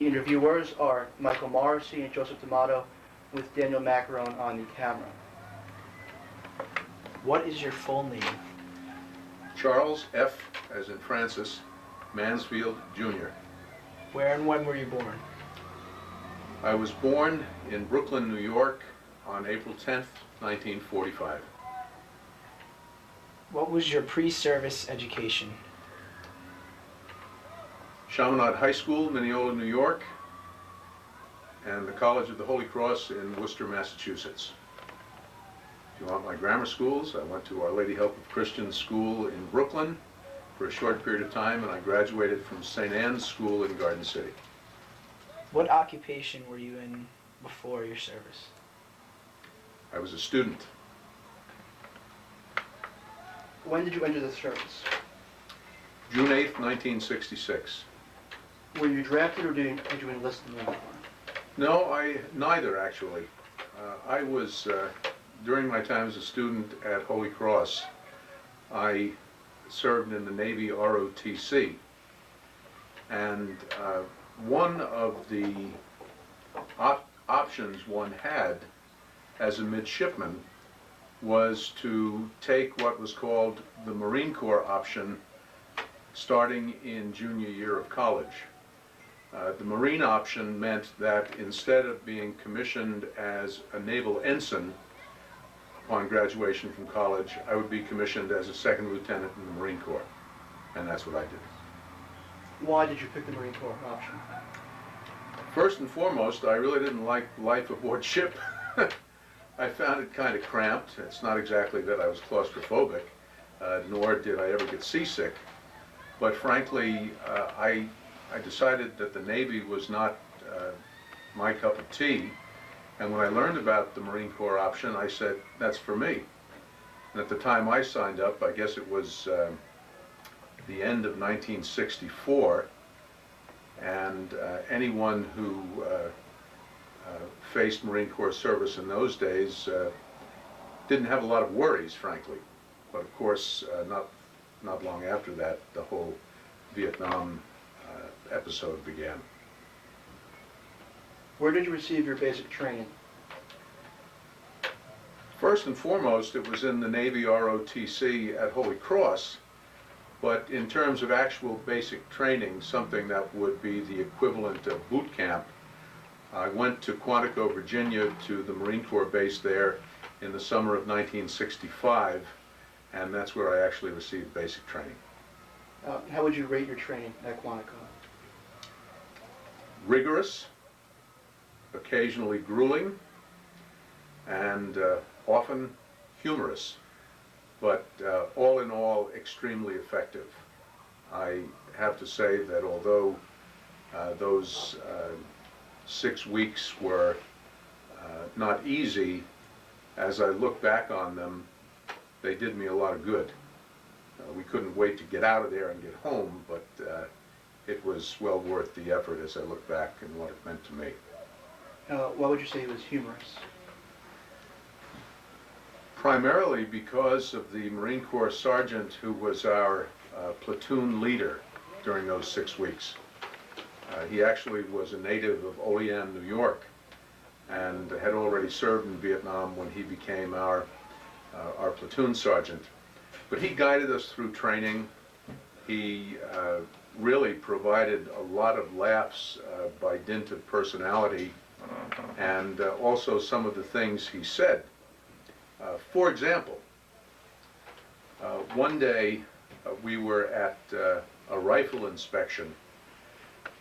The interviewers are Michael Morrissey and Joseph D'Amato, with Daniel Maccarone on the camera. What is your full name? Charles F., as in Francis, Mansfield, Jr. Where and when were you born? I was born in Brooklyn, New York on April 10th, 1945. What was your pre-service education? Chaminade High School, Mineola, New York, and the College of the Holy Cross in Worcester, Massachusetts. If you want my grammar schools, I went to Our Lady Help of Christians School in Brooklyn for a short period of time, and I graduated from St. Anne's School in Garden City. What occupation were you in before your service? I was a student. When did you enter the service? June 8th, 1966. Were you drafted or did you enlist in the Army? No, neither actually. I was, during my time as a student at Holy Cross, I served in the Navy ROTC, and one of the options one had as a midshipman was to take what was called the Marine Corps option starting in junior year of college. The Marine option meant that instead of being commissioned as a naval ensign upon graduation from college, I would be commissioned as a second lieutenant in the Marine Corps, and that's what I did. Why did you pick the Marine Corps option? First and foremost, I really didn't like life aboard ship. I found it kind of cramped. It's not exactly that I was claustrophobic, nor did I ever get seasick, but frankly, I decided that the Navy was not my cup of tea, and when I learned about the Marine Corps option, I said, that's for me. And at the time I signed up, I guess it was the end of 1964, and anyone who faced Marine Corps service in those days didn't have a lot of worries, frankly. But of course, not long after that, the whole Vietnam episode began. Where did you receive your basic training? First and foremost, it was in the Navy ROTC at Holy Cross, but in terms of actual basic training, something that would be the equivalent of boot camp, I went to Quantico, Virginia, to the Marine Corps base there in the summer of 1965, and that's where I actually received basic training. How would you rate your training at Quantico? Rigorous, occasionally grueling, and often humorous, but all in all extremely effective. I have to say that although those 6 weeks were not easy, as I look back on them, they did me a lot of good. We couldn't wait to get out of there and get home, but it was well worth the effort as I look back and what it meant to me. Why would you say it was humorous? Primarily because of the Marine Corps sergeant who was our platoon leader during those 6 weeks. He actually was a native of Olean, New York, and had already served in Vietnam when he became our platoon sergeant. But he guided us through training. He really provided a lot of laughs by dint of personality, and also some of the things he said. For example, one day we were at a rifle inspection,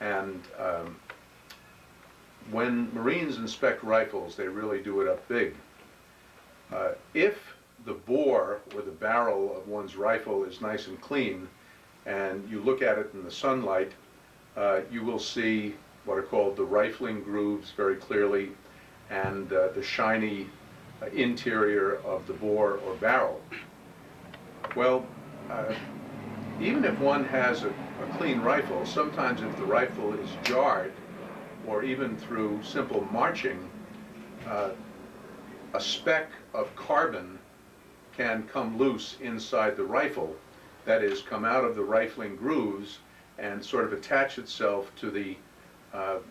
and when Marines inspect rifles, they really do it up big. If the bore or the barrel of one's rifle is nice and clean, and you look at it in the sunlight, you will see what are called the rifling grooves very clearly, and the shiny interior of the bore or barrel. Well, even if one has a clean rifle, sometimes if the rifle is jarred, or even through simple marching, a speck of carbon can come loose inside the rifle, that is, come out of the rifling grooves and sort of attach itself to the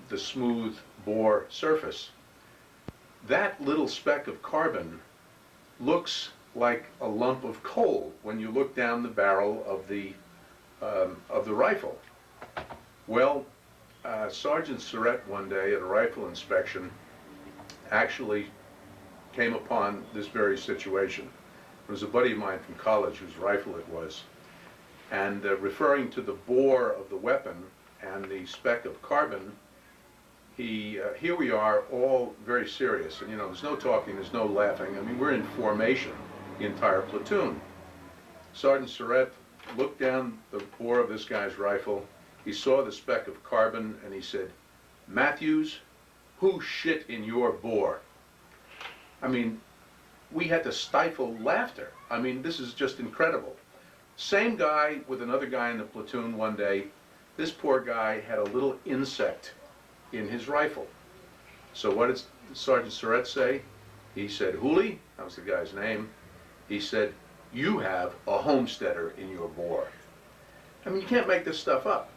the smooth bore surface. That little speck of carbon looks like a lump of coal when you look down the barrel of the rifle. Well, Sergeant Surratt one day at a rifle inspection actually came upon this very situation. It was a buddy of mine from college whose rifle it was, and referring to the bore of the weapon and the speck of carbon, here we are all very serious, and there's no talking, there's no laughing. I mean, we're in formation, the entire platoon. Sergeant Surratt looked down the bore of this guy's rifle, he saw the speck of carbon, and he said, "Matthews, who shit in your bore?" I mean, we had to stifle laughter. I mean, this is just incredible. Same guy with another guy in the platoon one day. This poor guy had a little insect in his rifle. So what did Sergeant Surratt say? He said, "Hooley," that was the guy's name, he said, "You have a homesteader in your bore." I mean, you can't make this stuff up.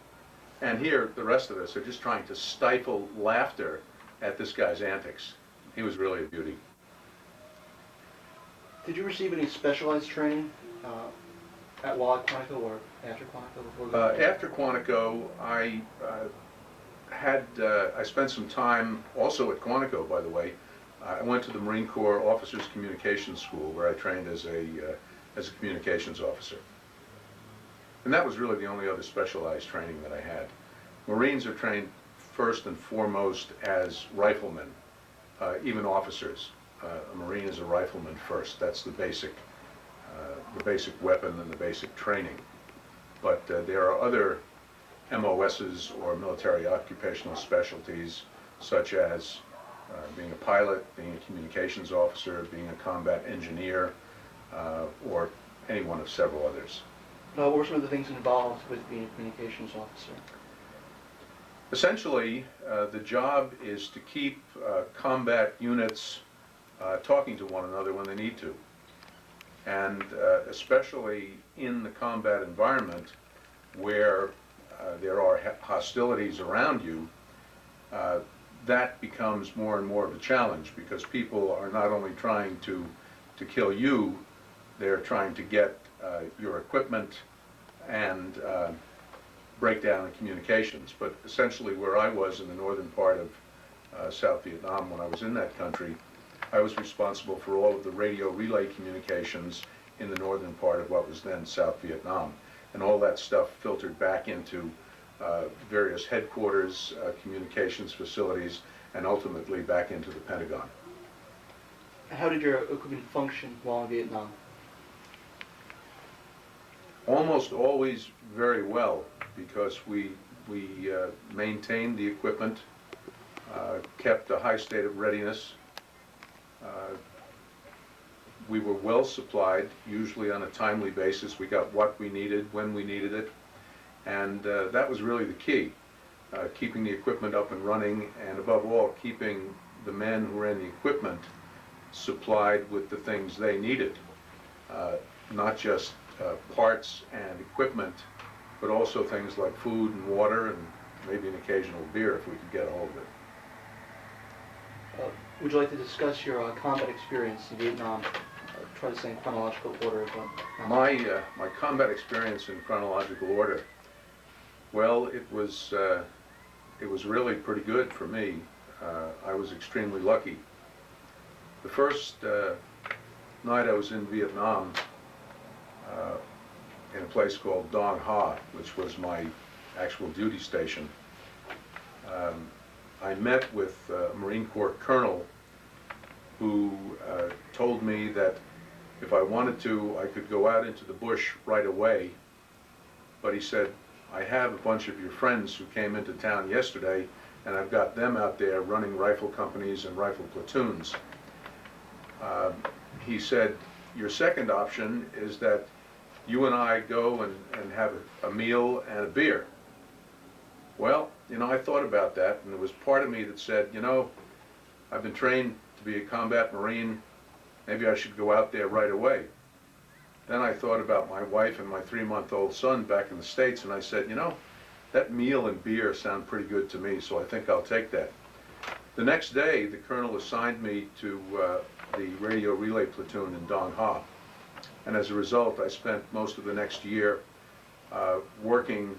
And here, the rest of us are just trying to stifle laughter at this guy's antics. He was really a beauty. Did you receive any specialized training while at Quantico or after Quantico? After Quantico, I spent some time also at Quantico, by the way. I went to the Marine Corps Officers Communications School, where I trained as a communications officer. And that was really the only other specialized training that I had. Marines are trained first and foremost as riflemen, even officers. A Marine is a rifleman first. That's the basic weapon and the basic training. But there are other MOSs or military occupational specialties, such as being a pilot, being a communications officer, being a combat engineer, or any one of several others. What were some of the things involved with being a communications officer? Essentially, the job is to keep combat units talking to one another when they need to. And especially in the combat environment where there are hostilities around you, that becomes more and more of a challenge, because people are not only trying to kill you, they're trying to get your equipment and break down the communications. But essentially where I was in the northern part of South Vietnam, when I was in that country, I was responsible for all of the radio relay communications in the northern part of what was then South Vietnam. And all that stuff filtered back into various headquarters, communications facilities, and ultimately back into the Pentagon. How did your equipment function while in Vietnam? Almost always very well, because we maintained the equipment, kept a high state of readiness. We were well supplied, usually on a timely basis. We got what we needed, when we needed it, and that was really the key, keeping the equipment up and running, and above all, keeping the men who were in the equipment supplied with the things they needed, not just parts and equipment, but also things like food and water and maybe an occasional beer if we could get a hold of it. Would you like to discuss your combat experience in Vietnam? Try to say in chronological order. My combat experience in chronological order, well, it was really pretty good for me. I was extremely lucky. The first night I was in Vietnam, in a place called Dong Ha, which was my actual duty station, I met with a Marine Corps colonel who told me that if I wanted to, I could go out into the bush right away. But he said, "I have a bunch of your friends who came into town yesterday, and I've got them out there running rifle companies and rifle platoons." He said, "Your second option is that you and I go and have a meal and a beer." Well, I thought about that, and there was part of me that said, I've been trained to be a combat Marine, maybe I should go out there right away. Then I thought about my wife and my 3-month-old son back in the States, and I said, That meal and beer sound pretty good to me, so I think I'll take that. The next day, the colonel assigned me to the radio relay platoon in Dong Ha. And as a result, I spent most of the next year working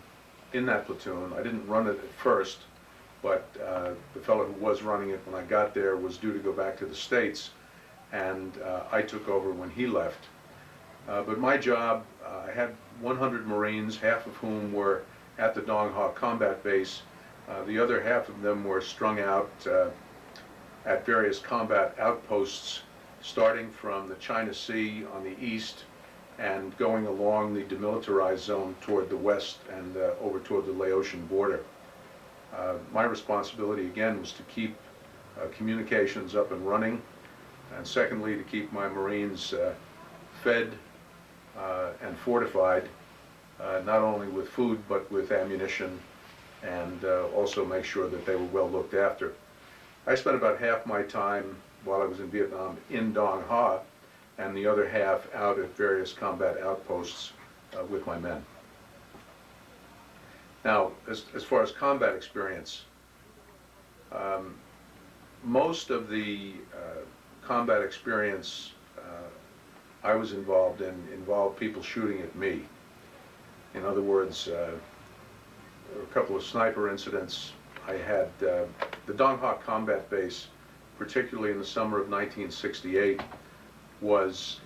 in that platoon. I didn't run it at first, but the fellow who was running it when I got there was due to go back to the States, and I took over when he left. But my job, I had 100 Marines, half of whom were at the Dong Ha combat base. The other half of them were strung out at various combat outposts, starting from the China Sea on the east and going along the demilitarized zone toward the west and over toward the Laotian border. My responsibility again was to keep communications up and running, and secondly to keep my Marines fed and fortified, not only with food but with ammunition, and also make sure that they were well looked after. I spent about half my time while I was in Vietnam in Dong Ha, and the other half out at various combat outposts with my men. Now, as far as combat experience, most of the combat experience I was involved in involved people shooting at me. In other words, there were a couple of sniper incidents. I had the Dong Ha combat base, particularly in the summer of 1968, was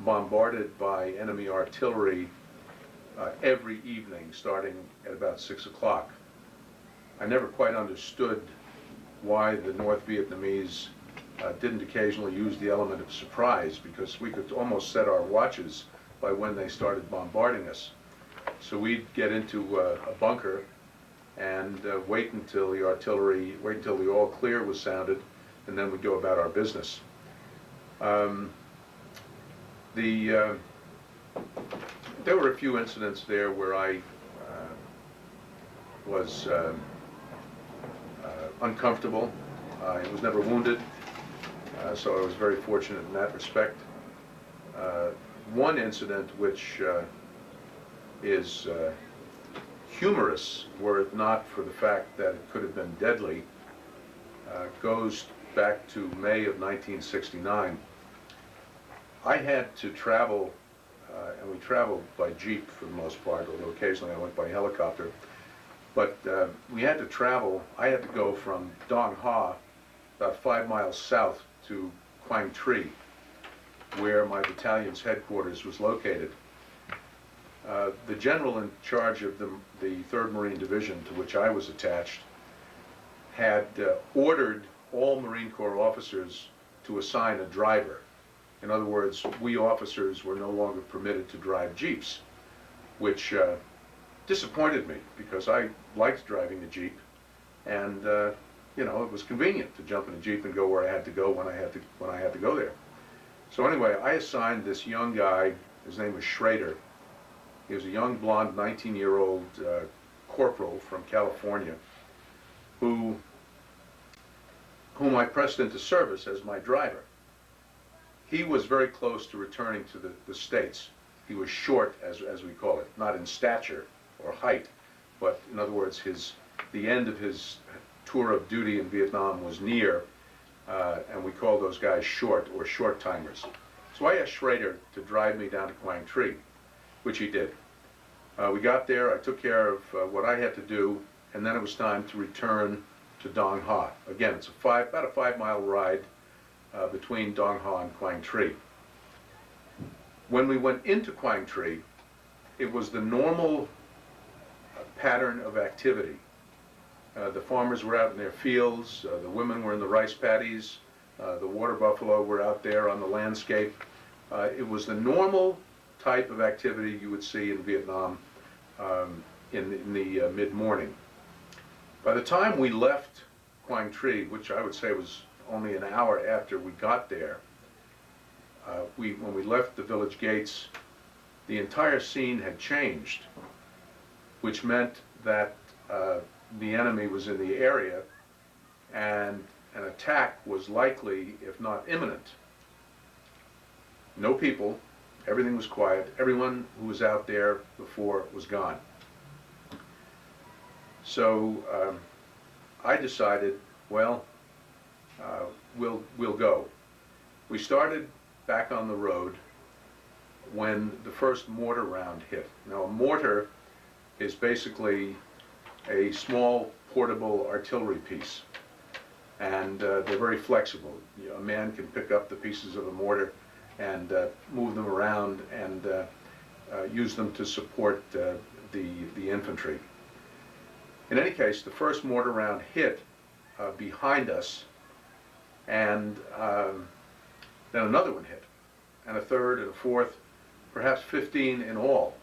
bombarded by enemy artillery every evening, starting at about 6 o'clock. I never quite understood why the North Vietnamese didn't occasionally use the element of surprise, because we could almost set our watches by when they started bombarding us. So we'd get into a bunker and wait until the all clear was sounded, and then we'd go about our business. There were a few incidents there where I was uncomfortable. I was never wounded, so I was very fortunate in that respect. One incident which is humorous, were it not for the fact that it could have been deadly, goes back to May of 1969. I had to travel, and we traveled by jeep for the most part, although occasionally I went by helicopter. But we had to travel, I had to go from Dong Ha, about 5 miles south, to Quang Tri, where my battalion's headquarters was located. The general in charge of the 3rd Marine Division, to which I was attached, had ordered all Marine Corps officers to assign a driver. In other words, we officers were no longer permitted to drive jeeps, which disappointed me, because I liked driving the jeep, and you know, it was convenient to jump in a jeep and go where I had to go when I had to go there. So anyway, I assigned this young guy. His name was Schrader. He was a young, blonde, 19-year-old corporal from California, whom I pressed into service as my driver. He was very close to returning to the States. He was short, as we call it, not in stature or height, but in other words, the end of his tour of duty in Vietnam was near, and we call those guys short, or short-timers. So I asked Schrader to drive me down to Quang Tri, which he did. We got there, I took care of what I had to do, and then it was time to return to Dong Ha. Again, it's about a 5-mile ride between Dong Ha and Quang Tri. When we went into Quang Tri, it was the normal pattern of activity. The farmers were out in their fields, the women were in the rice paddies, the water buffalo were out there on the landscape. It was the normal type of activity you would see in Vietnam in the mid-morning. By the time we left Quang Tri, which I would say was only an hour after we got there, when we left the village gates, the entire scene had changed, which meant that the enemy was in the area and an attack was likely, if not imminent. No people, everything was quiet, everyone who was out there before was gone. So I decided, well, we'll go. We started back on the road when the first mortar round hit. Now, a mortar is basically a small portable artillery piece, and they're very flexible. You know, a man can pick up the pieces of a mortar and move them around and use them to support the infantry. In any case, the first mortar round hit behind us, and then another one hit, and a third and a fourth, perhaps 15 in all.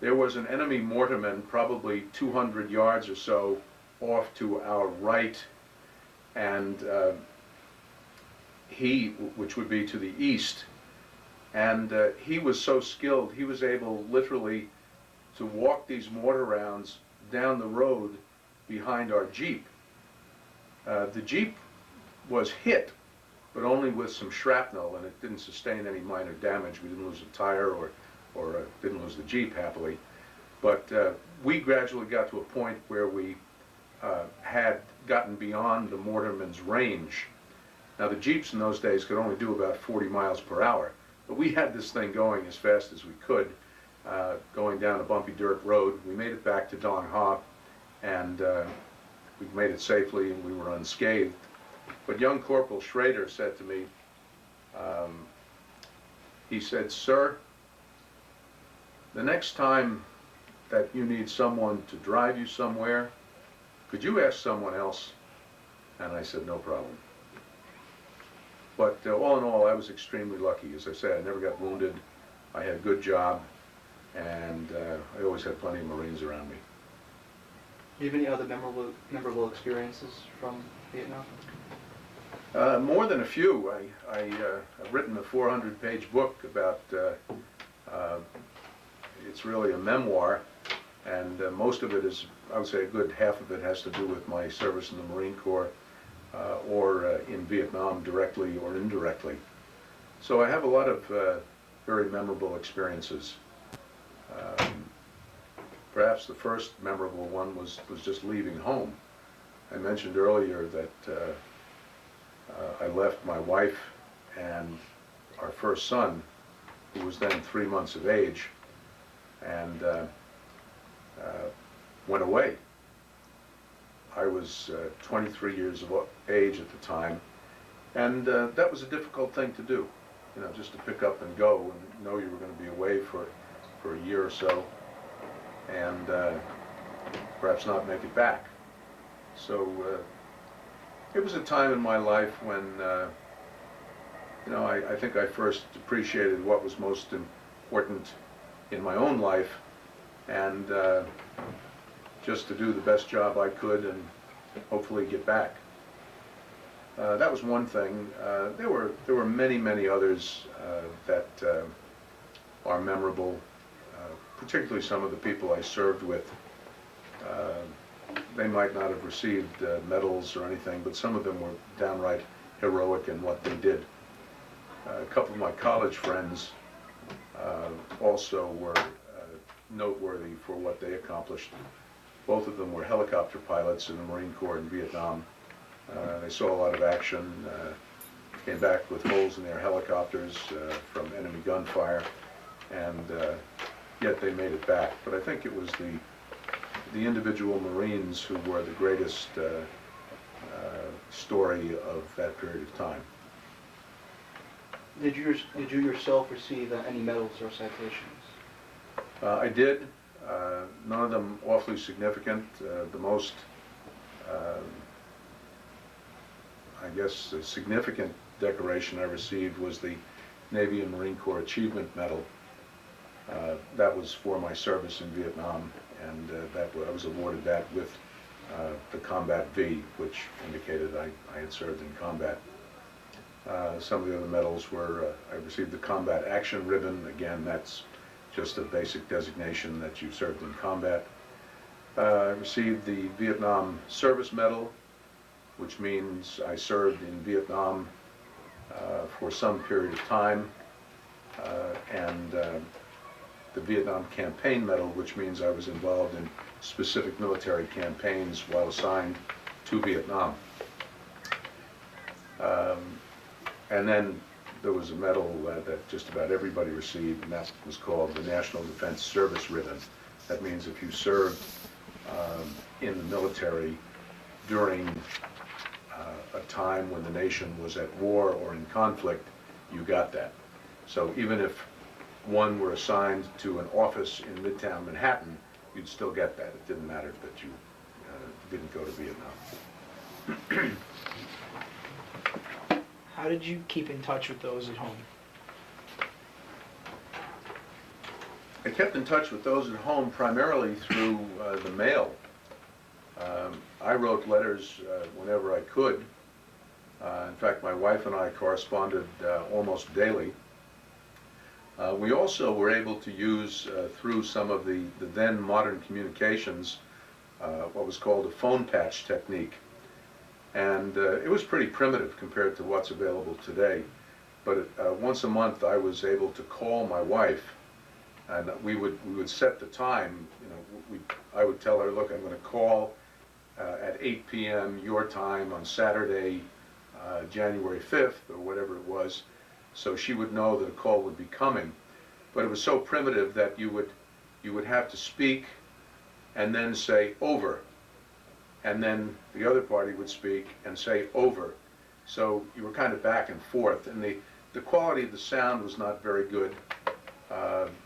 There was an enemy mortarman probably 200 yards or so off to our right, and which would be to the east, and he was so skilled, he was able literally to walk these mortar rounds down the road behind our Jeep. The Jeep was hit, but only with some shrapnel, and it didn't sustain any minor damage. We didn't lose a tire or didn't lose the Jeep, happily. But we gradually got to a point where we had gotten beyond the mortarman's range. Now, the Jeeps in those days could only do about 40 miles per hour, but we had this thing going as fast as we could, going down a bumpy dirt road. We made it back to Dong Ha, and we made it safely, and we were unscathed. But young Corporal Schrader said to me, he said, "Sir, the next time that you need someone to drive you somewhere, could you ask someone else?" And I said, "No problem." But all in all, I was extremely lucky. As I said, I never got wounded. I had a good job, and I always had plenty of Marines around me. Do you have any other memorable experiences from Vietnam? More than a few. I've written a 400-page book about, it's really a memoir, and most of it is, I would say a good half of it has to do with my service in the Marine Corps or in Vietnam directly or indirectly. So I have a lot of very memorable experiences. Perhaps the first memorable one was just leaving home. I mentioned earlier that I left my wife and our first son, who was then 3 months of age, and went away. I was 23 years of age at the time, and that was a difficult thing to do, you know, just to pick up and go and know you were going to be away for a year or so, and perhaps not make it back. So it was a time in my life when, you know, I think I first appreciated what was most important in my own life, and just to do the best job I could and hopefully get back. That was one thing. There were many others that are memorable, particularly some of the people I served with. They might not have received medals or anything, but some of them were downright heroic in what they did. A couple of my college friends also were noteworthy for what they accomplished. Both of them were helicopter pilots in the Marine Corps in Vietnam. They saw a lot of action, came back with holes in their helicopters from enemy gunfire, and yet they made it back. But I think it was the individual Marines who were the greatest story of that period of time. Did you yourself receive any medals or citations? I did. None of them awfully significant. The most, I guess, significant decoration I received was the Navy and Marine Corps Achievement Medal. That was for my service in Vietnam, and I was awarded that with the Combat V, which indicated I had served in combat. Some of the other medals were, I received the Combat Action Ribbon. Again, that's just a basic designation that you served in combat. I received the Vietnam Service Medal, which means I served in Vietnam for some period of time, and the the Vietnam Campaign Medal, which means I was involved in specific military campaigns while assigned to Vietnam. And then there was a medal that just about everybody received, and that was called the National Defense Service Ribbon. That means if you served in the military during a time when the nation was at war or in conflict, you got that. So even if one were assigned to an office in Midtown Manhattan, you'd still get that. It didn't matter that you didn't go to Vietnam. How did you keep in touch with those at home? I kept in touch with those at home primarily through the mail. I wrote letters whenever I could. In fact, my wife and I corresponded almost daily. We also were able to use, through some of the then modern communications, what was called a phone patch technique. And it was pretty primitive compared to what's available today. But once a month I was able to call my wife, and we would set the time. You know, I would tell her, look, I'm going to call at 8 p.m. your time on Saturday, January 5th, or whatever it was, so she would know that a call would be coming. But it was so primitive that you would have to speak and then say over, and then the other party would speak and say over. So you were kind of back and forth, and the quality of the sound was not very good.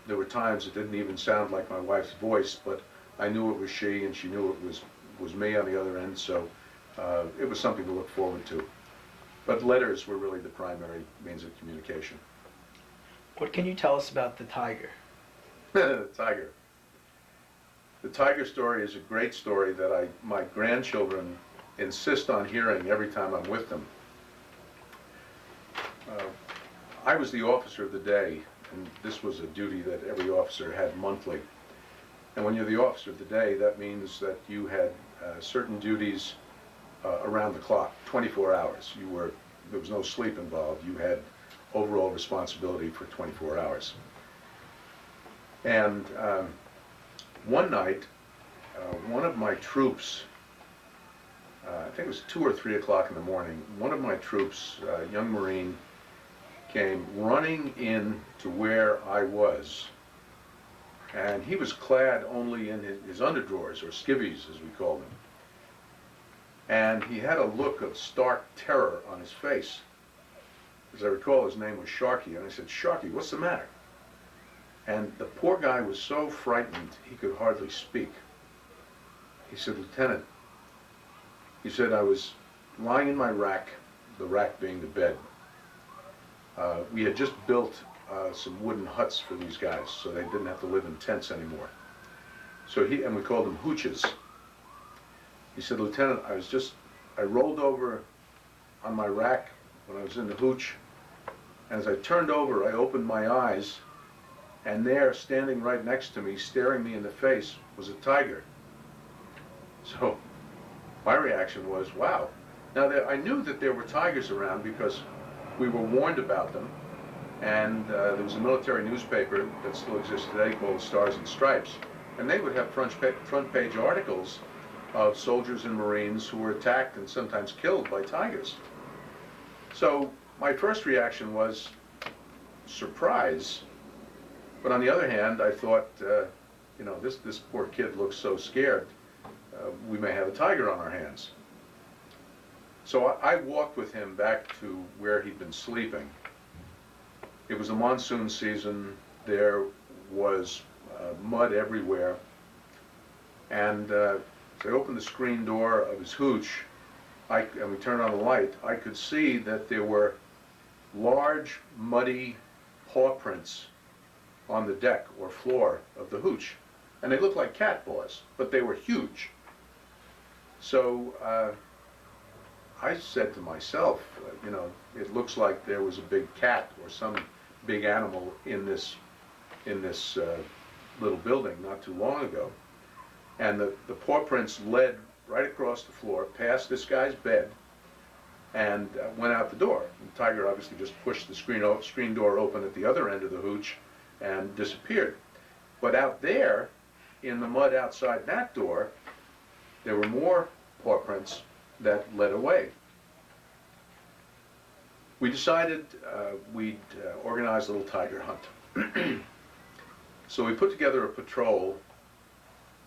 There were times it didn't even sound like my wife's voice, but I knew it was she, and she knew it was me on the other end, so it was something to look forward to. But letters were really the primary means of communication. What can you tell us about the tiger? The tiger. The tiger story is a great story that my grandchildren insist on hearing every time I'm with them. I was the officer of the day, and this was a duty that every officer had monthly. And when you're the officer of the day, that means that you had certain duties around the clock, 24 hours. There was no sleep involved. You had overall responsibility for 24 hours. And one night, one of my troops, I think it was 2 or 3 o'clock in the morning, one of my troops, a young Marine, came running in to where I was. And he was clad only in his underdrawers, or skivvies as we call them. And he had a look of stark terror on his face. As I recall, his name was Sharky, and I said, Sharky, what's the matter? And the poor guy was so frightened he could hardly speak. He said, Lieutenant, he said, I was lying in my rack, the rack being the bed. We had just built some wooden huts for these guys, so they didn't have to live in tents anymore. So and we called them hooches. He said, Lieutenant, I rolled over on my rack when I was in the hooch, and as I turned over, I opened my eyes, and there, standing right next to me, staring me in the face, was a tiger. So my reaction was, wow. Now, I knew that there were tigers around because we were warned about them, and there was a military newspaper that still exists today called Stars and Stripes, and they would have front page articles of soldiers and Marines who were attacked and sometimes killed by tigers. So my first reaction was surprise, but on the other hand, I thought, you know, this poor kid looks so scared, we may have a tiger on our hands. So I walked with him back to where he'd been sleeping. It was a monsoon season. There was mud everywhere. And as I opened the screen door of his hooch, and we turned on the light, I could see that there were large, muddy paw prints on the deck or floor of the hooch. And they looked like cat paws, but they were huge. So I said to myself, you know, it looks like there was a big cat or some big animal in this little building not too long ago. And the paw prints led right across the floor, past this guy's bed, and went out the door. And the tiger obviously just pushed the screen door open at the other end of the hooch and disappeared. But out there, in the mud outside that door, there were more paw prints that led away. We decided we'd organize a little tiger hunt. So we put together a patrol,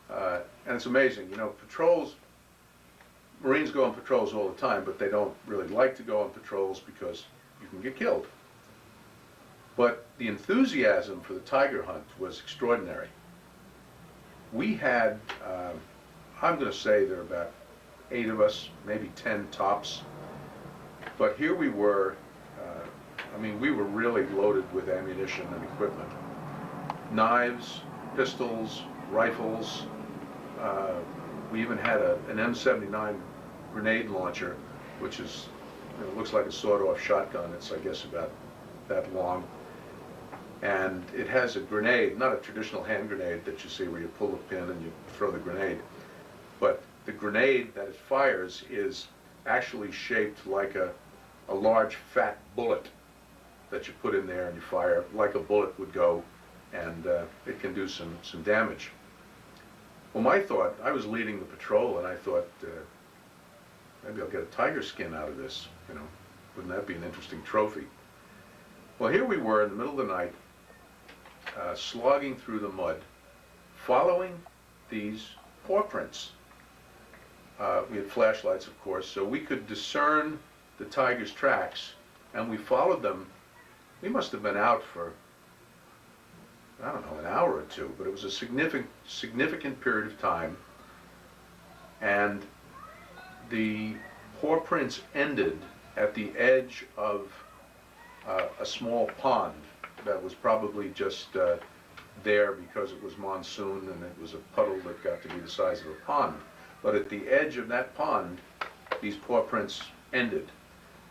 and it's amazing, you know, patrols, Marines go on patrols all the time, but they don't really like to go on patrols because you can get killed. But the enthusiasm for the tiger hunt was extraordinary. We had, I'm going to say there were about 8 of us, maybe 10 tops. But here we were, I mean, we were really loaded with ammunition and equipment. Knives, pistols, rifles. We even had an M79 Grenade Launcher, which is, you know, looks like a sawed-off shotgun. It's, I guess, about that long. And it has a grenade, not a traditional hand grenade that you see where you pull the pin and you throw the grenade, but the grenade that it fires is actually shaped like a large fat bullet that you put in there and you fire like a bullet would go, and it can do some damage. Well, my thought, I was leading the patrol, and I thought, maybe I'll get a tiger skin out of this, you know, wouldn't that be an interesting trophy? Well, here we were in the middle of the night, slogging through the mud, following these paw prints. We had flashlights, of course, so we could discern the tiger's tracks, and we followed them. We must have been out for, I don't know, an hour or two, but it was a significant period of time. And the paw prints ended at the edge of a small pond that was probably just there because it was monsoon and it was a puddle that got to be the size of a pond. But at the edge of that pond, these paw prints ended.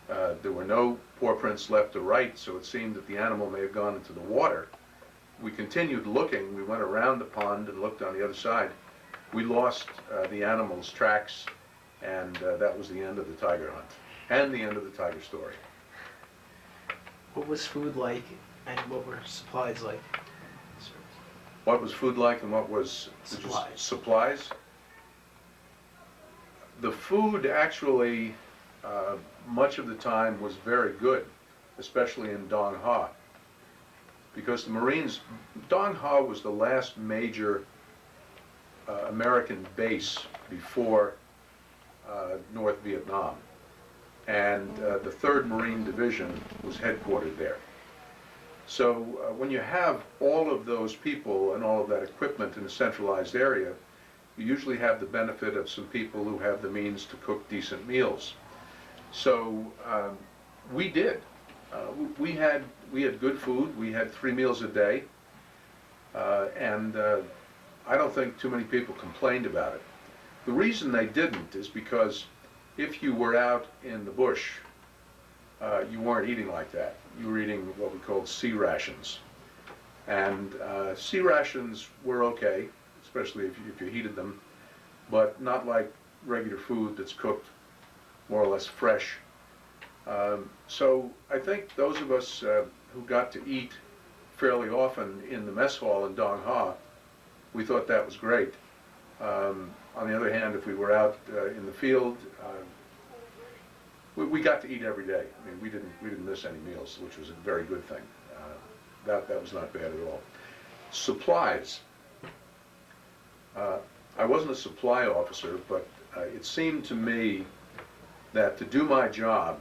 There were no paw prints left or right, so it seemed that the animal may have gone into the water. We continued looking. We went around the pond and looked on the other side. We lost the animal's tracks, and that was the end of the tiger hunt and the end of the tiger story. What was food like, and what were supplies like? What was food like and what was supplies? The food actually, much of the time, was very good, especially in Dong Ha. Because the Marines, Dong Ha was the last major American base before North Vietnam. And the 3rd Marine Division was headquartered there. So when you have all of those people and all of that equipment in a centralized area, you usually have the benefit of some people who have the means to cook decent meals. So we did. We had good food. We had 3 meals a day, and I don't think too many people complained about it. The reason they didn't is because if you were out in the bush, you weren't eating like that. You were eating what we called sea rations, and sea rations were okay, especially if you heated them, but not like regular food that's cooked more or less fresh. So I think those of us who got to eat fairly often in the mess hall in Dong Ha, we thought that was great. On the other hand, if we were out in the field, we got to eat every day. I mean, we didn't miss any meals, which was a very good thing. That was not bad at all. Supplies. I wasn't a supply officer, but it seemed to me that to do my job,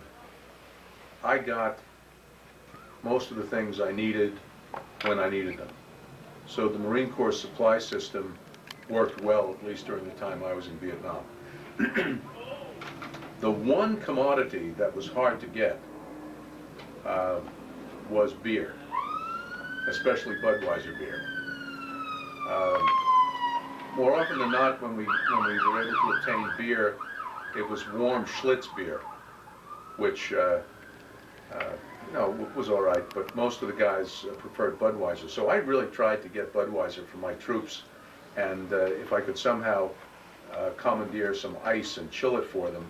I got most of the things I needed when I needed them. So the Marine Corps supply system worked well, at least during the time I was in Vietnam. The one commodity that was hard to get was beer, especially Budweiser beer. More often than not, when we were able to obtain beer, it was warm Schlitz beer, which was all right, but most of the guys preferred Budweiser. So I really tried to get Budweiser for my troops, and if I could somehow commandeer some ice and chill it for them,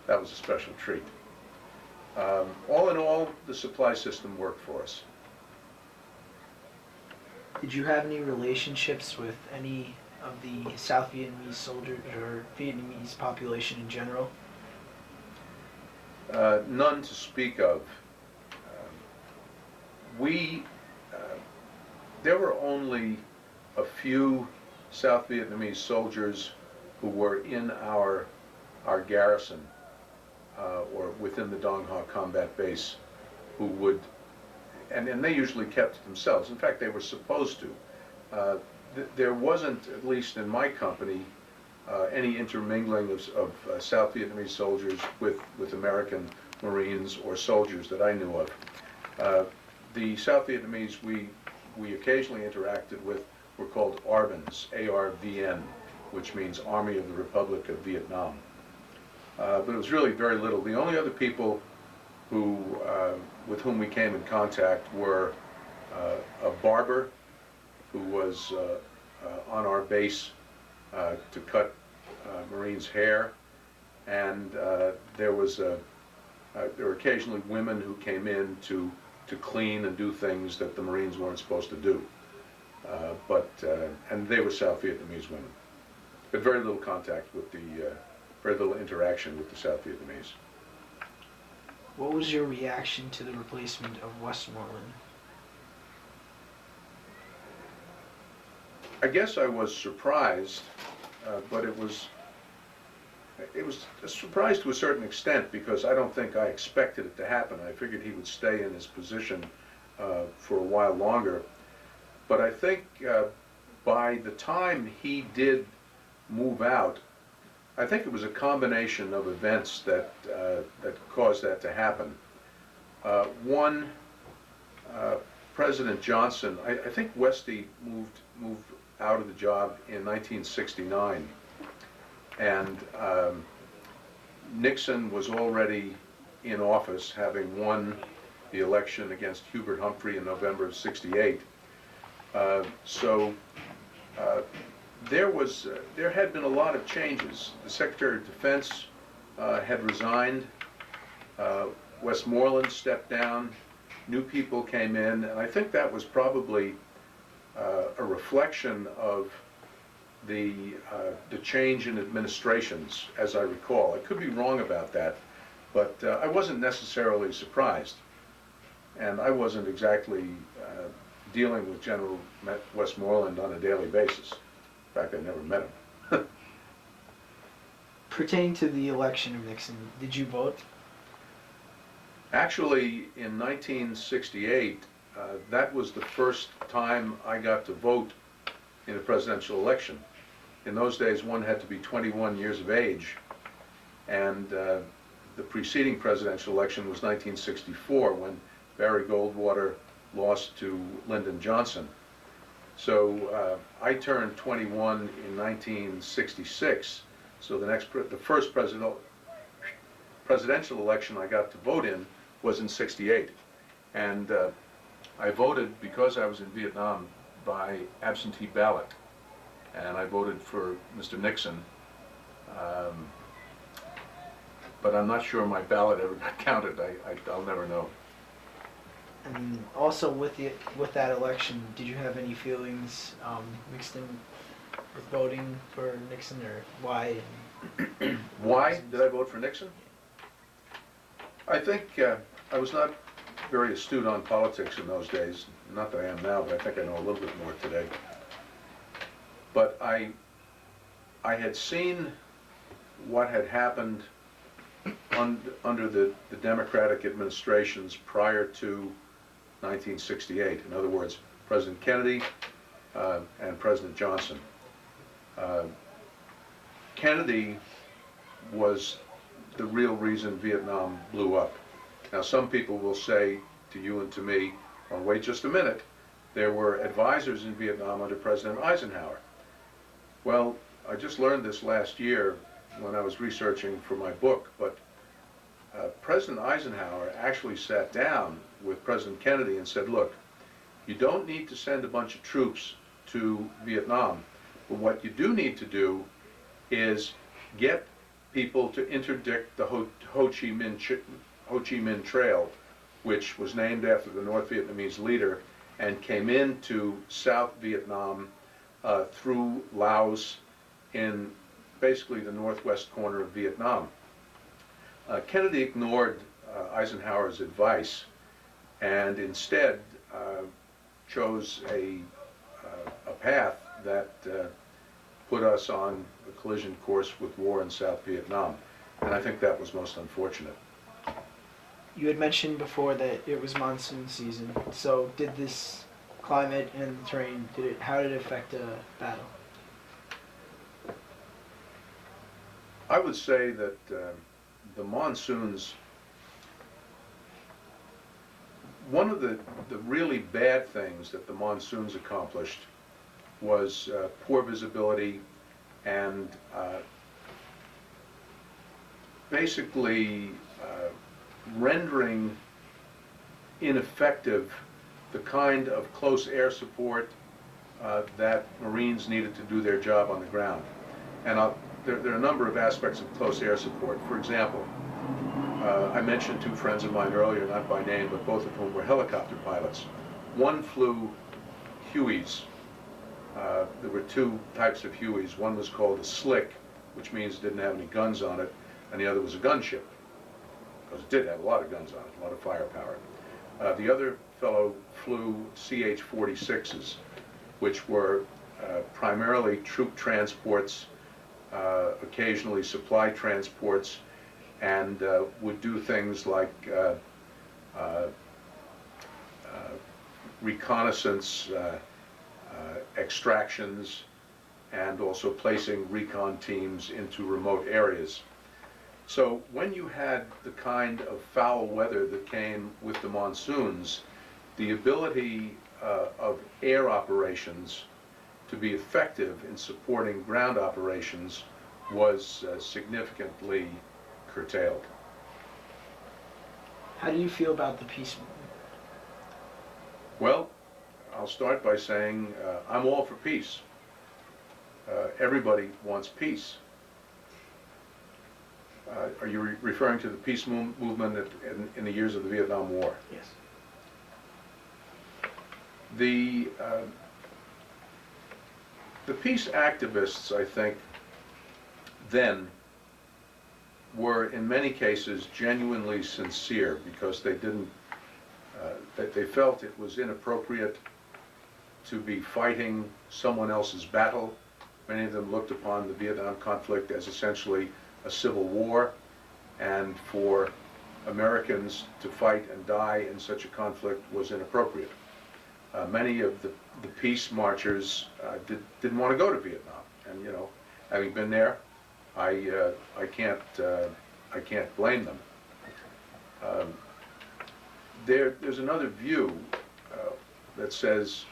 that was a special treat. All in all, the supply system worked for us. Did you have any relationships with any of the South Vietnamese soldiers or Vietnamese population in general? None to speak of. We, there were only a few South Vietnamese soldiers who were in our garrison or within the Dong Ha combat base who would, and they usually kept it themselves. In fact, they were supposed to. There wasn't, at least in my company, any intermingling of South Vietnamese soldiers with American Marines or soldiers that I knew of. The South Vietnamese we occasionally interacted with were called ARVNs, A-R-V-N, which means Army of the Republic of Vietnam. But it was really very little. The only other people with whom we came in contact were a barber who was on our base to cut Marines' hair, and there were occasionally women who came in to clean and do things that the Marines weren't supposed to do. And they were South Vietnamese women. But very little contact with very little interaction with the South Vietnamese. What was your reaction to the replacement of Westmoreland? I guess I was surprised, but it was a surprise to a certain extent because I don't think I expected it to happen. I figured he would stay in his position for a while longer. But I think by the time he did move out, I think it was a combination of events that caused that to happen. One, President Johnson, I think Westy moved out of the job in 1969, and Nixon was already in office, having won the election against Hubert Humphrey in November of '68. There had been a lot of changes. The Secretary of Defense had resigned. Westmoreland stepped down. New people came in, and I think that was probably a reflection of the change in administrations, as I recall. I could be wrong about that, but I wasn't necessarily surprised, and I wasn't exactly dealing with General Westmoreland on a daily basis. In fact, I never met him. Pertaining to the election of Nixon, did you vote? Actually, in 1968, that was the first time I got to vote in a presidential election. In those days, one had to be 21 years of age, and the preceding presidential election was 1964, when Barry Goldwater lost to Lyndon Johnson. So I turned 21 in 1966, so the first presidential election I got to vote in was in '68. And I voted, because I was in Vietnam, by absentee ballot. And I voted for Mr. Nixon. But I'm not sure my ballot ever got counted. I'll never know. And also with that election, did you have any feelings mixed in with voting for Nixon, or why? Why did I vote for Nixon? I think I was not very astute on politics in those days. Not that I am now, but I think I know a little bit more today. But I had seen what had happened under the Democratic administrations prior to 1968. In other words, President Kennedy and President Johnson. Kennedy was the real reason Vietnam blew up. Now, some people will say to you and to me, well, wait just a minute, there were advisors in Vietnam under President Eisenhower. Well, I just learned this last year when I was researching for my book, but President Eisenhower actually sat down with President Kennedy and said, look, you don't need to send a bunch of troops to Vietnam, but what you do need to do is get people to interdict the Ho Chi Minh Trail, which was named after the North Vietnamese leader and came into South Vietnam through Laos in basically the northwest corner of Vietnam. Kennedy ignored Eisenhower's advice and instead chose a path that put us on a collision course with war in South Vietnam. And I think that was most unfortunate. You had mentioned before that it was monsoon season, so did this climate and the terrain, how did it affect a battle? I would say that the monsoons, one of the really bad things that the monsoons accomplished was poor visibility and basically rendering ineffective the kind of close air support that Marines needed to do their job on the ground. And there are a number of aspects of close air support. For example, I mentioned two friends of mine earlier, not by name, but both of whom were helicopter pilots. One flew Hueys. There were two types of Hueys. One was called a slick, which means it didn't have any guns on it, and the other was a gunship, because it did have a lot of guns on it, a lot of firepower. The other fellow flew CH-46s, which were primarily troop transports, occasionally supply transports, and would do things like reconnaissance, extractions, and also placing recon teams into remote areas. So when you had the kind of foul weather that came with the monsoons, the ability of air operations to be effective in supporting ground operations was significantly curtailed. How do you feel about the peace movement? Well, I'll start by saying I'm all for peace. Everybody wants peace. Are you referring to the peace movement in the years of the Vietnam War? Yes. The peace activists, I think, then were in many cases genuinely sincere, because they didn't, they felt it was inappropriate to be fighting someone else's battle. Many of them looked upon the Vietnam conflict as essentially a civil war, and for Americans to fight and die in such a conflict was inappropriate. Many of the peace marchers didn't want to go to Vietnam, and you know, having been there, I can't blame them. There's another view that says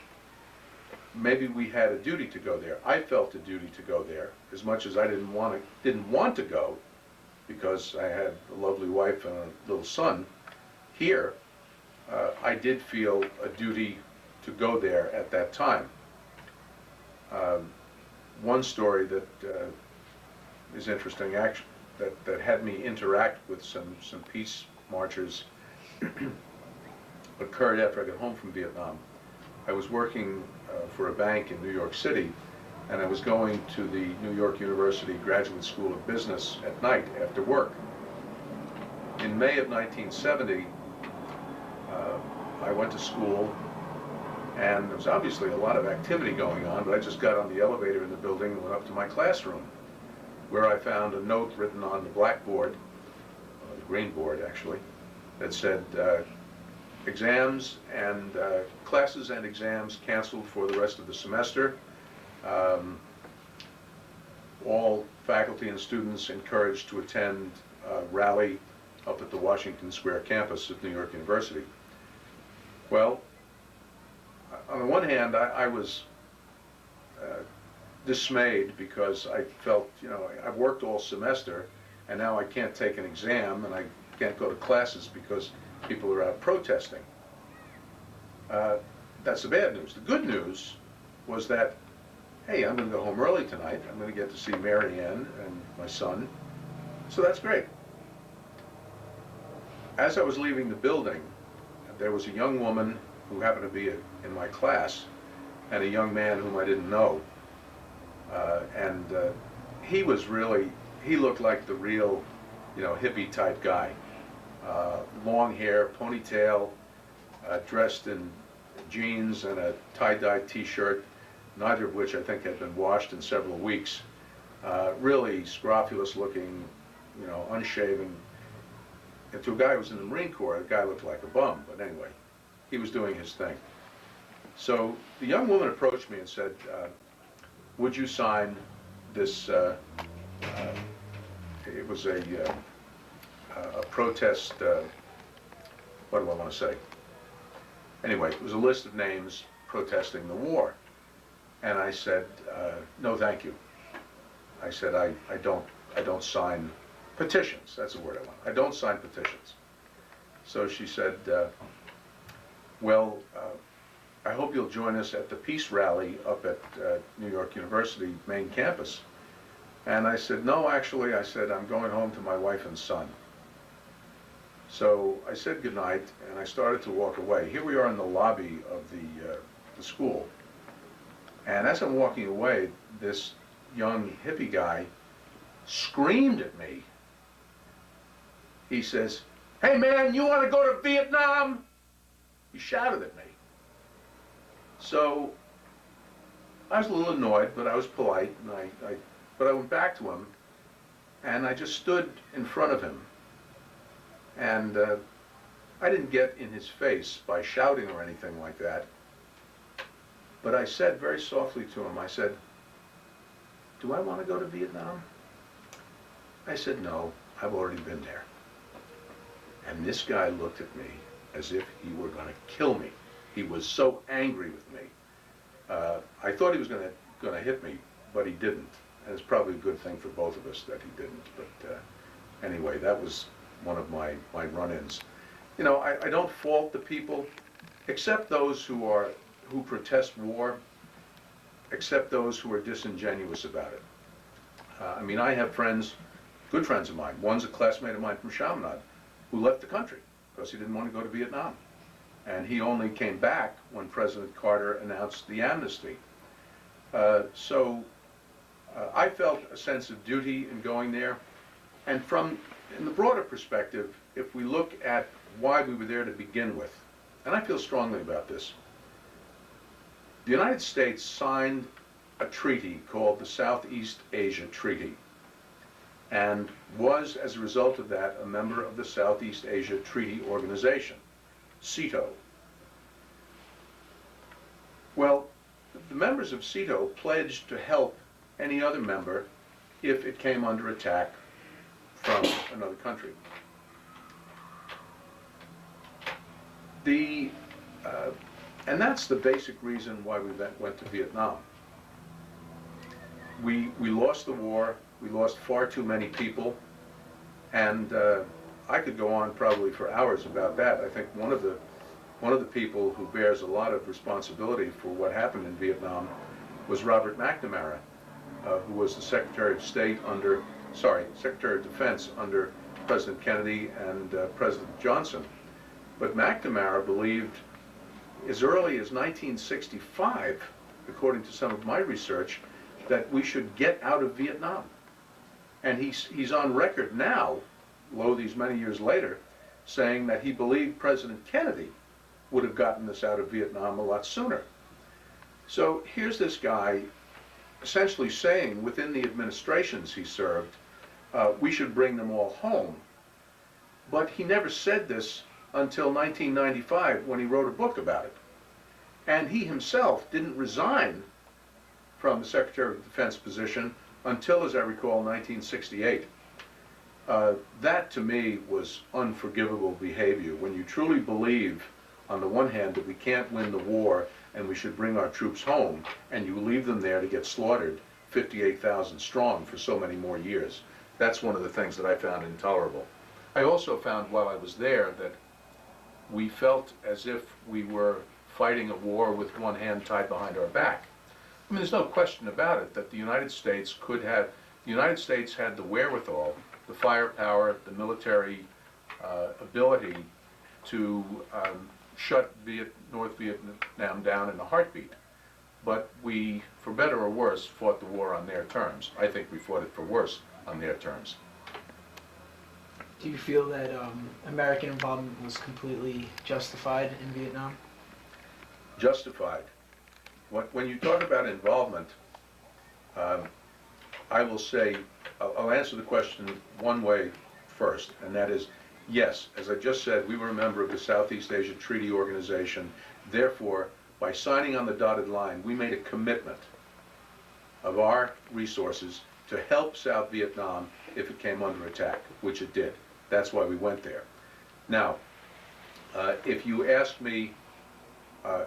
maybe we had a duty to go there. I felt a duty to go there, as much as I didn't want to go, because I had a lovely wife and a little son here. I did feel a duty to go there at that time. One story that is interesting, actually, that had me interact with some peace marchers occurred after I got home from Vietnam. I was working for a bank in New York City, and I was going to the New York University Graduate School of Business at night after work. In May of 1970, I went to school, and there was obviously a lot of activity going on, but I just got on the elevator in the building and went up to my classroom, where I found a note written on the blackboard, the green board actually, that said, exams and classes and exams canceled for the rest of the semester. All faculty and students encouraged to attend a rally up at the Washington Square campus of New York University. Well, on the one hand, I was dismayed, because I felt, you know, I've worked all semester and now I can't take an exam and I can't go to classes because people are out protesting. That's the bad news. The good news was that, hey, I'm going to go home early tonight. I'm going to get to see Mary Ann and my son. So that's great. As I was leaving the building, there was a young woman who happened to be in my class, and a young man whom I didn't know. He was really, he looked like the real, you know, hippie type guy. Long hair, ponytail, dressed in jeans and a tie-dye t-shirt, neither of which I think had been washed in several weeks. Really scrofulous looking, you know, unshaven. And to a guy who was in the Marine Corps, the guy looked like a bum, but anyway, he was doing his thing. So the young woman approached me and said, would you sign this, it was a protest, what do I want to say? Anyway, it was a list of names protesting the war. And I said, no thank you. I said, I don't sign petitions. That's the word I want. I don't sign petitions. So she said, well, I hope you'll join us at the peace rally up at New York University main campus. And I said, no, actually, I said, I'm going home to my wife and son. So I said goodnight, and I started to walk away. Here we are in the lobby of the school. And as I'm walking away, this young hippie guy screamed at me. He says, hey man, you want to go to Vietnam? He shouted at me. So I was a little annoyed, but I was polite, and but I went back to him, and I just stood in front of him. And I didn't get in his face by shouting or anything like that, but I said very softly to him, I said, do I want to go to Vietnam? I said, no, I've already been there. And this guy looked at me as if he were going to kill me. He was so angry with me. I thought he was going to hit me, but he didn't. And it's probably a good thing for both of us that he didn't. But anyway, that was one of my run-ins. You know, I don't fault the people, except those who protest war, except those who are disingenuous about it. I mean, I have friends, good friends of mine. One's a classmate of mine from Chaminade, who left the country because he didn't want to go to Vietnam. And he only came back when President Carter announced the amnesty. So I felt a sense of duty in going there. And in the broader perspective, if we look at why we were there to begin with, and I feel strongly about this, the United States signed a treaty called the Southeast Asia Treaty, and was, as a result of that, a member of the Southeast Asia Treaty Organization, CETO. Well, the members of CETO pledged to help any other member if it came under attack from another country. And that's the basic reason why we went to Vietnam. We lost the war, we lost far too many people, and I could go on probably for hours about that. I think one of the people who bears a lot of responsibility for what happened in Vietnam was Robert Mcnamara, who was the Secretary of Defense under President Kennedy and President Johnson. But Mcnamara believed as early as 1965, according to some of my research, that we should get out of Vietnam. And he's on record now, lo these many years later, saying that he believed President Kennedy would have gotten us out of Vietnam a lot sooner. So here's this guy essentially saying within the administrations he served, we should bring them all home. But he never said this until 1995 when he wrote a book about it. And he himself didn't resign from the Secretary of Defense position until, as I recall, 1968. That to me was unforgivable behavior. When you truly believe, on the one hand, that we can't win the war and we should bring our troops home, and you leave them there to get slaughtered, 58,000 strong, for so many more years. That's one of the things that I found intolerable. I also found while I was there that we felt as if we were fighting a war with one hand tied behind our back. I mean, there's no question about it that the United States had the wherewithal, the firepower, the military ability to shut North Vietnam down in a heartbeat. But we, for better or worse, fought the war on their terms. I think we fought it for worse on their terms. Do you feel that American involvement was completely justified in Vietnam? Justified. When you talk about involvement, I will say, I'll answer the question one way first, and that is, yes, as I just said, we were a member of the Southeast Asia Treaty Organization. Therefore, by signing on the dotted line, we made a commitment of our resources to help South Vietnam if it came under attack, which it did. That's why we went there. Now, if you ask me,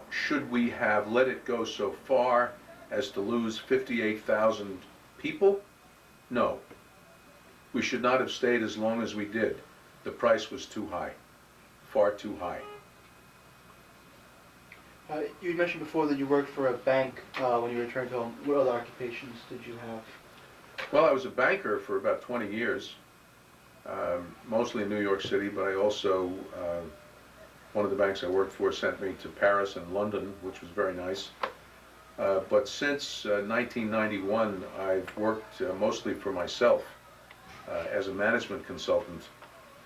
should we have let it go so far as to lose 58,000 people? No. We should not have stayed as long as we did. The price was too high, far too high. You mentioned before that you worked for a bank when you returned home. What other occupations did you have? Well, I was a banker for about 20 years, mostly in New York City, but I also, one of the banks I worked for sent me to Paris and London, which was very nice. But since 1991, I've worked mostly for myself as a management consultant,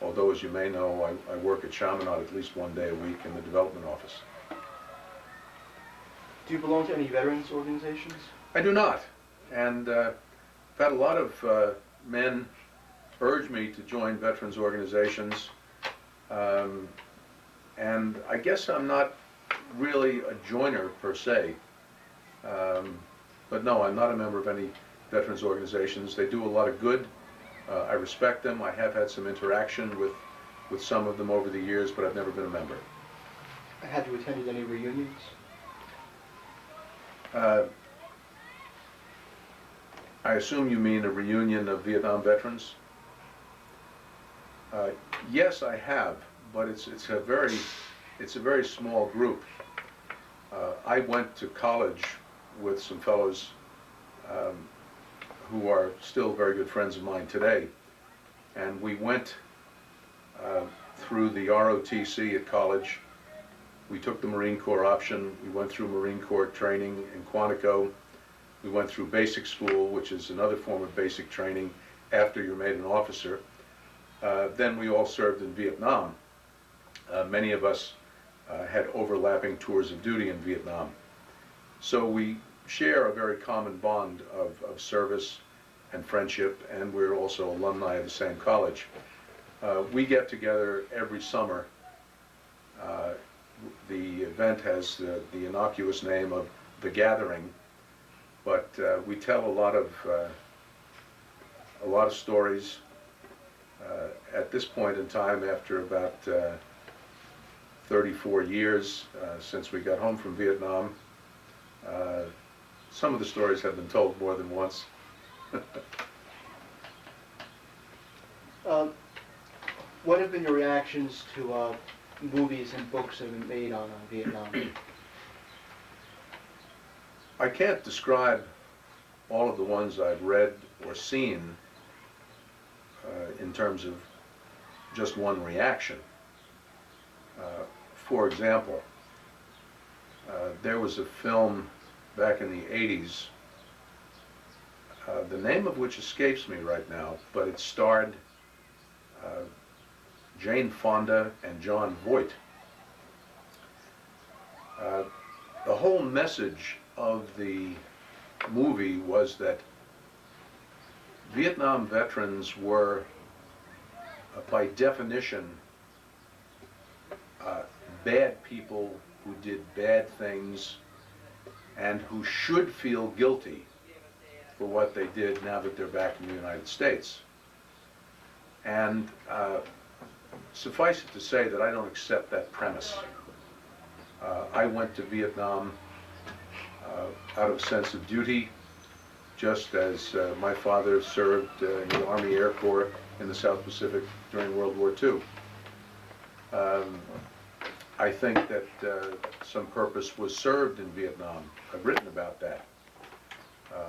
although, as you may know, I work at Chaminade at least one day a week in the development office. Do you belong to any veterans organizations? I do not. And I've had a lot of men urge me to join veterans organizations. And I guess I'm not really a joiner per se. But no, I'm not a member of any veterans organizations. They do a lot of good. I respect them. I have had some interaction with some of them over the years, but I've never been a member. Have you attended any reunions? I assume you mean a reunion of Vietnam veterans? Yes, I have, but it's a very small group. I went to college with some fellows who are still very good friends of mine today, and we went through the ROTC at college. We took the Marine Corps option. We went through Marine Corps training in Quantico. We went through basic school, which is another form of basic training after you're made an officer. Then we all served in Vietnam. Many of us had overlapping tours of duty in Vietnam. So we share a very common bond of service and friendship, and we're also alumni of the same college. We get together every summer. The event has the innocuous name of The Gathering, but we tell a lot of stories. At this point in time, after about 34 years since we got home from Vietnam, some of the stories have been told more than once. What have been your reactions to movies and books that have been made on Vietnam? I can't describe all of the ones I've read or seen in terms of just one reaction. For example, there was a film back in the 80s, the name of which escapes me right now, but it starred Jane Fonda and John Voight. The whole message of the movie was that Vietnam veterans were, by definition, bad people who did bad things and who should feel guilty for what they did now that they're back in the United States. And suffice it to say that I don't accept that premise. I went to Vietnam out of a sense of duty, just as my father served in the Army Air Corps in the South Pacific during World War II. I think that some purpose was served in Vietnam. I've written about that.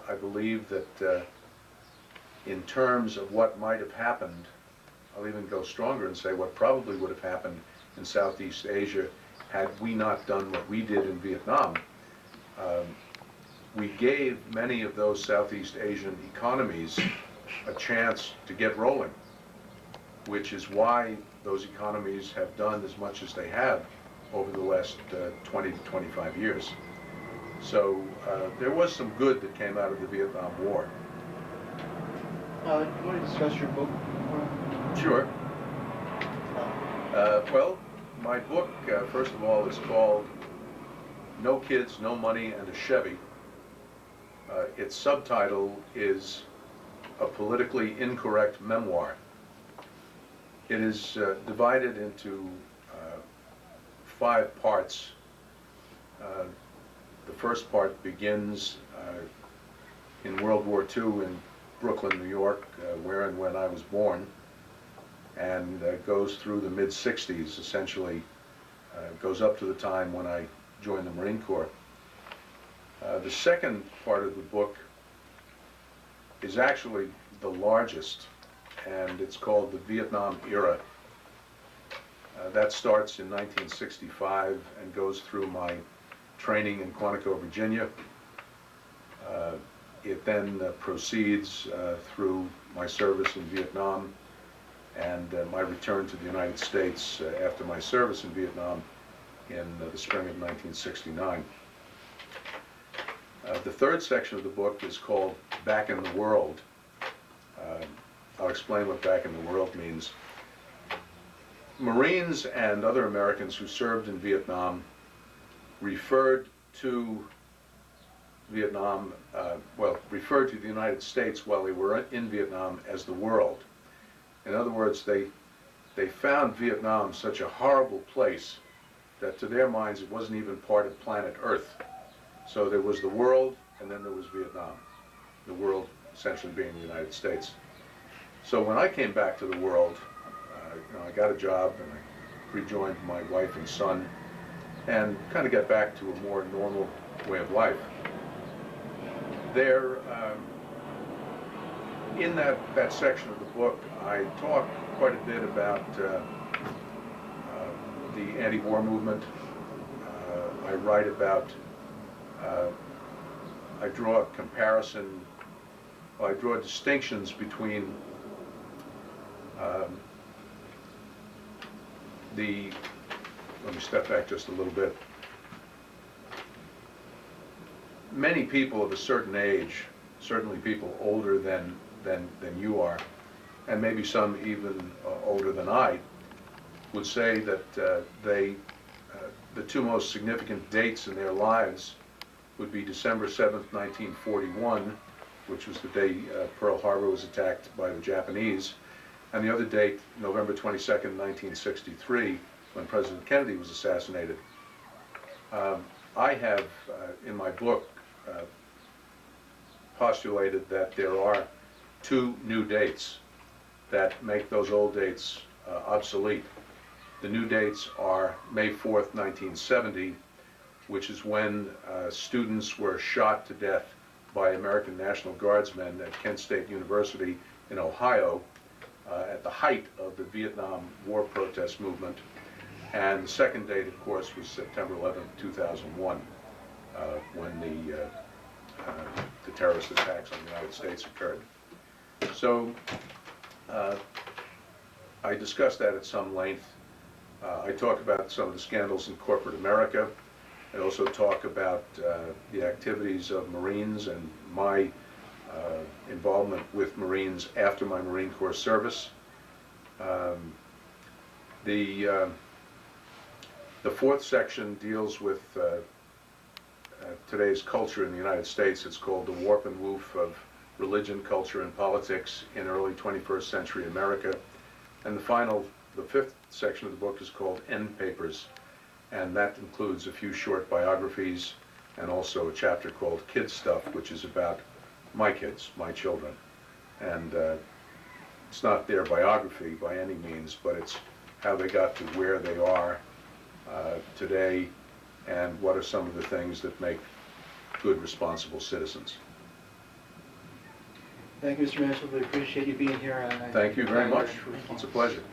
I believe that in terms of what might have happened, I'll even go stronger and say what probably would have happened in Southeast Asia had we not done what we did in Vietnam, we gave many of those Southeast Asian economies a chance to get rolling, which is why those economies have done as much as they have over the last 20 to 25 years. So there was some good that came out of the Vietnam War. You want to discuss your book? Sure. Well, my book, first of all, is called No Kids, No Money, and a Chevy. Its subtitle is A Politically Incorrect Memoir. It is divided into 5 parts. The first part begins in World War II in Brooklyn, New York, where and when I was born, and goes through the mid-60s, essentially goes up to the time when I joined the Marine Corps. The second part of the book is actually the largest, and it's called The Vietnam Era. That starts in 1965 and goes through my training in Quantico, Virginia. It then proceeds through my service in Vietnam and my return to the United States after my service in Vietnam in the spring of 1969. The third section of the book is called Back in the World. I'll explain what back in the world means. Marines and other Americans who served in Vietnam referred to Vietnam, referred to the United States while they were in Vietnam as the world. In other words, they found Vietnam such a horrible place that to their minds it wasn't even part of planet Earth. So there was the world, and then there was Vietnam. The world essentially being the United States. So when I came back to the world, I got a job and I rejoined my wife and son and kind of got back to a more normal way of life. There, in that section of the book, I talk quite a bit about the anti-war movement. I write about, I draw a comparison, I draw distinctions between let me step back just a little bit. Many people of a certain age, certainly people older than you are, and maybe some even older than I, would say that the 2 most significant dates in their lives would be December 7th, 1941, which was the day Pearl Harbor was attacked by the Japanese, and the other date, November 22nd, 1963, when President Kennedy was assassinated. I have, in my book, postulated that there are 2 new dates that make those old dates obsolete. The new dates are May 4th, 1970, which is when students were shot to death by American National Guardsmen at Kent State University in Ohio at the height of the Vietnam War protest movement. And the second date, of course, was September 11th, 2001, when the terrorist attacks on the United States occurred. So I discussed that at some length. I talk about some of the scandals in corporate America. I also talk about the activities of Marines and my involvement with Marines after my Marine Corps service. The fourth section deals with today's culture in the United States. It's called The Warp and Woof of Religion, Culture, and Politics in Early 21st Century America. And the fifth section of the book is called End Papers, and that includes a few short biographies and also a chapter called Kid Stuff, which is about my kids, my children. And it's not their biography by any means, but it's how they got to where they are today, and what are some of the things that make good, responsible citizens. Thank you, Mr. Mansfield. We appreciate you being here. Thank you very much. It's a pleasure.